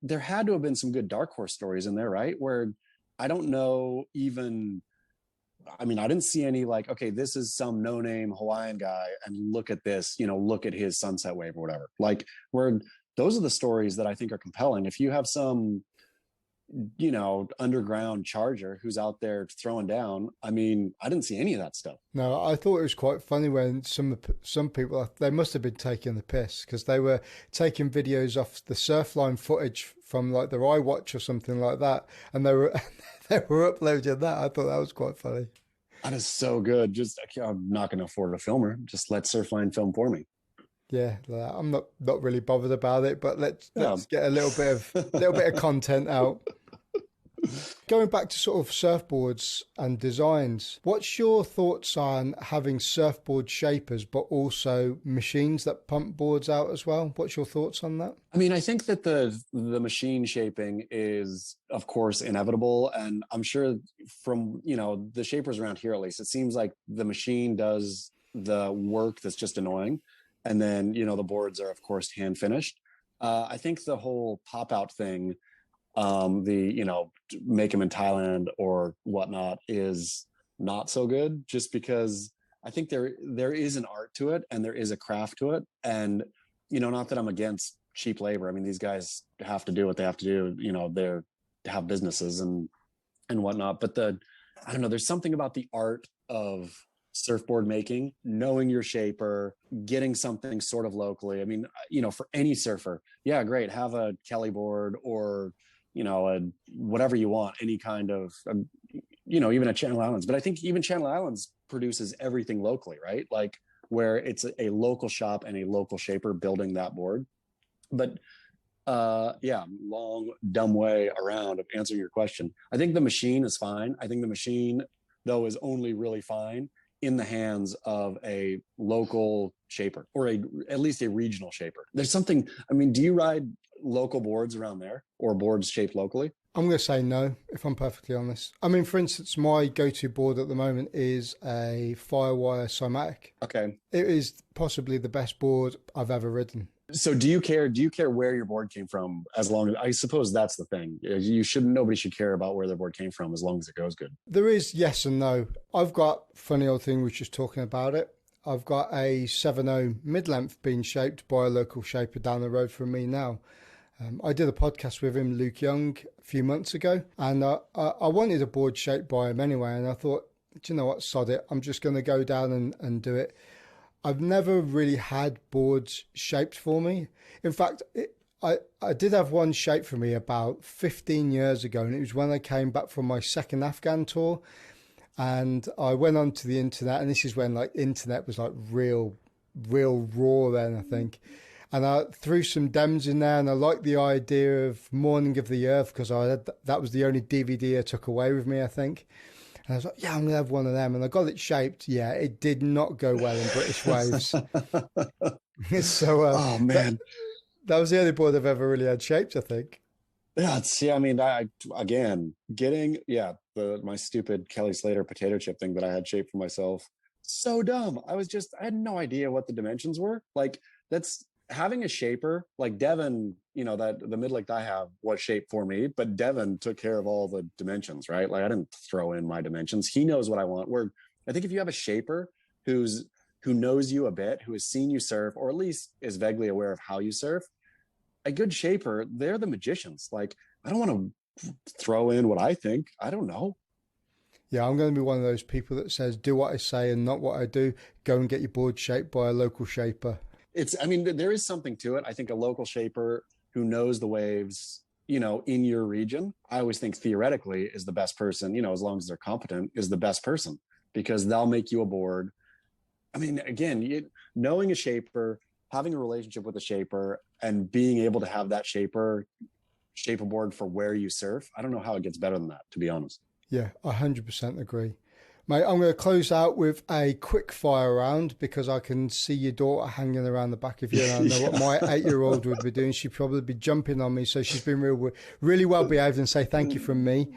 there had to have been some good dark horse stories in there, right? Where I don't know even, I didn't see any okay, this is some no-name Hawaiian guy and look at this, look at his sunset wave or whatever. Where those are the stories that I think are compelling. If you have some, underground charger who's out there throwing down, I didn't see any of that stuff. No, I thought it was quite funny when some people, they must have been taking the piss, because they were taking videos off the Surfline footage from their iWatch or something like that, and they were uploading that. I thought that was quite funny. That is so good. Just, I'm not going to afford a filmer. Just let Surfline film for me. Yeah, I'm not really bothered about it, but let's get a little bit of content out. Going back to sort of surfboards and designs, what's your thoughts on having surfboard shapers, but also machines that pump boards out as well? What's your thoughts on that? I think that the machine shaping is, of course, inevitable. And I'm sure from, the shapers around here, at least, it seems like the machine does the work that's just annoying. And then, the boards are, of course, hand finished. I think the whole pop out thing, make them in Thailand or whatnot, is not so good, just because I think there is an art to it and there is a craft to it. And, not that I'm against cheap labor. These guys have to do what they have to do. They have businesses and whatnot. But I don't know, there's something about the art of surfboard making, knowing your shaper, getting something sort of locally. For any surfer, yeah, great. Have a Kelly board or, whatever you want, any kind of, even at Channel Islands. But I think even Channel Islands produces everything locally, right? Where it's a local shop and a local shaper building that board. But long, dumb way around of answering your question. I think the machine is fine. I think the machine, though, is only really fine in the hands of a local shaper, or at least a regional shaper. There's something, do you ride local boards around there, or boards shaped locally? I'm going to say no, if I'm perfectly honest. For instance, my go-to board at the moment is a Firewire Cymatic. Okay. It is possibly the best board I've ever ridden. So do you care? Do you care where your board came from? As long as, I suppose that's the thing. You shouldn't. Nobody should care about where their board came from as long as it goes good. There is yes and no. I've got funny old thing. We were just talking about it. I've got a 7.0 mid-length being shaped by a local shaper down the road from me now. I did a podcast with him, Luke Young, a few months ago, and I wanted a board shaped by him anyway, and I thought, do you know what, sod it, I'm just going to go down and do it. I've never really had boards shaped for me. In fact, I did have one shaped for me about 15 years ago, and it was when I came back from my second Afghan tour, and I went onto the internet, and this is when like internet was like real raw then, I think. And I threw some dems in there, and I liked the idea of Morning of the Earth because that was the only DVD I took away with me, I think. And I was like, yeah, I'm going to have one of them. And I got it shaped. Yeah, it did not go well in British waves. So, oh, man. That was the only board I've ever really had shaped, I think. Yeah, see, I mean, getting my stupid Kelly Slater potato chip thing that I had shaped for myself. So dumb. I had no idea what the dimensions were. Like, that's having a shaper, like Devin, that the mid-length I have was shaped for me, but Devin took care of all the dimensions, right? Like I didn't throw in my dimensions. He knows what I want. Where I think if you have a shaper who knows you a bit, who has seen you surf, or at least is vaguely aware of how you surf, a good shaper, they're the magicians. Like, I don't want to throw in what I think. I don't know. Yeah, I'm going to be one of those people that says, do what I say and not what I do. Go and get your board shaped by a local shaper. There is something to it. I think a local shaper who knows the waves, in your region, I always think theoretically is the best person, as long as they're competent, is the best person because they'll make you a board. I mean, again, knowing a shaper, having a relationship with a shaper and being able to have that shaper shape a board for where you surf. I don't know how it gets better than that, to be honest. Yeah, 100% agree. Mate, I'm going to close out with a quick fire round because I can see your daughter hanging around the back of you, and I know what my 8-year-old would be doing. She'd probably be jumping on me, so she's been really well behaved, and say thank you from me.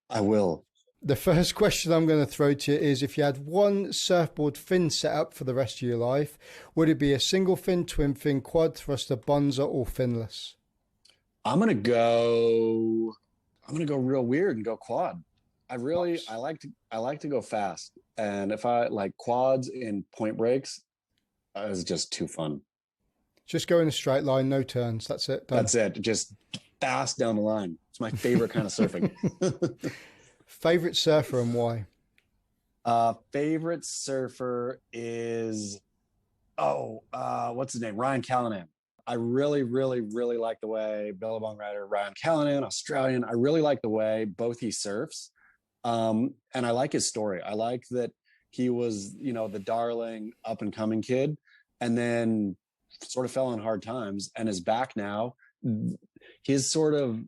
I will. The first question I'm going to throw to you is, if you had one surfboard fin set up for the rest of your life, would it be a single fin, twin fin, quad thruster, bonza, or finless? I'm going to go real weird and go quad. I like to go fast, and if I like quads in point breaks, it's just too fun. Just go in a straight line, no turns. That's it. Done. That's it. Just fast down the line. It's my favorite kind of surfing. Favorite surfer and why? Favorite surfer is what's his name? Ryan Callanan. I really, really, really like the way Billabong rider Ryan Callanan, Australian. I really like the way both he surfs. And I like his story. I like that he was, the darling up and coming kid, and then sort of fell on hard times and is back now. His sort of,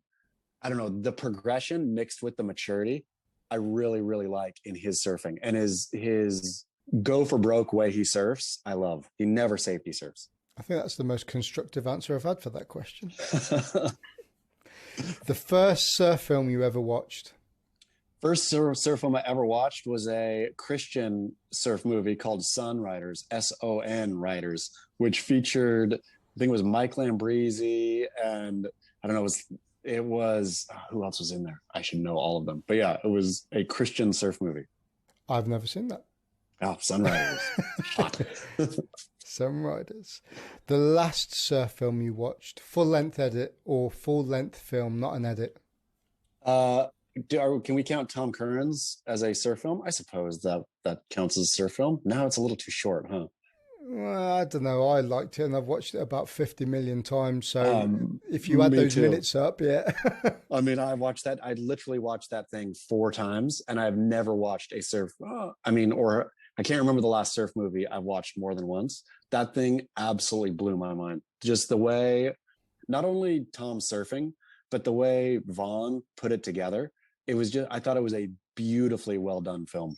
I don't know, the progression mixed with the maturity, I really, really like in his surfing, and his go for broke way he surfs. I love. He never safety surfs. I think that's the most constructive answer I've had for that question. The first surf film you ever watched? First surf film I ever watched was a Christian surf movie called Son Riders, S-O-N Riders, which featured, I think it was Mike Lambresi, and I don't know, it was who else was in there? I should know all of them. But yeah, it was a Christian surf movie. I've never seen that. Oh, Son Riders. Hot. Son Riders. The last surf film you watched, full-length edit or full-length film, not an edit? Can we count Tom Curren's as a surf film? I suppose that counts as a surf film. Now it's a little too short, huh? Well, I don't know. I liked it, and I've watched it about 50 million times. So if you add those minutes up, yeah. I mean, I literally watched that thing 4 times, and I've never watched a surf. Or I can't remember the last surf movie I've watched more than once. That thing absolutely blew my mind. Just the way, not only Tom surfing, but the way Vaughn put it together. It was I thought it was a beautifully well done film.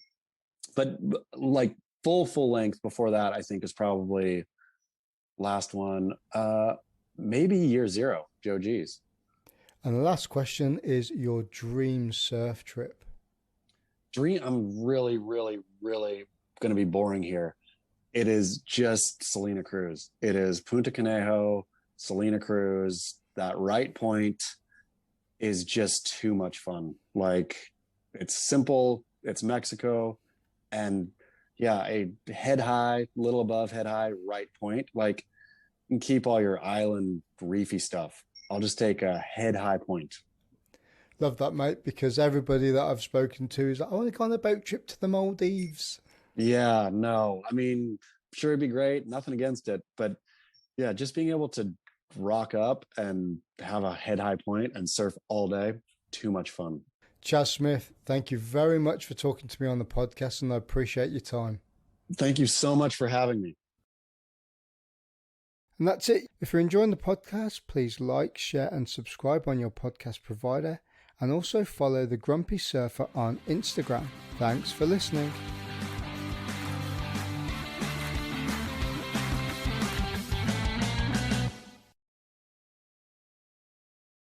But like full length before that, I think is probably last one. Maybe Year Zero, Joe G's. And the last question is your dream surf trip. I'm really, really, really going to be boring here. it is just Salina Cruz. It is Punta Conejo, Salina Cruz. That right point is just too much fun. Like, it's simple, it's Mexico, and yeah, a head high, little above head high, right point. Like, you can keep all your island reefy stuff. I'll just take a head high point. Love that, mate, because everybody that I've spoken to is like, I want to go on a boat trip to the Maldives. Yeah, no, I mean, sure, it'd be great. Nothing against it. But yeah, just being able to rock up and have a head high point and surf all day, too much fun. Chas Smith, thank you very much for talking to me on the podcast, and I appreciate your time. Thank you so much for having me. And that's it. If you're enjoying the podcast, please like, share, and subscribe on your podcast provider. And also follow the Grumpy Surfer on Instagram. Thanks for listening.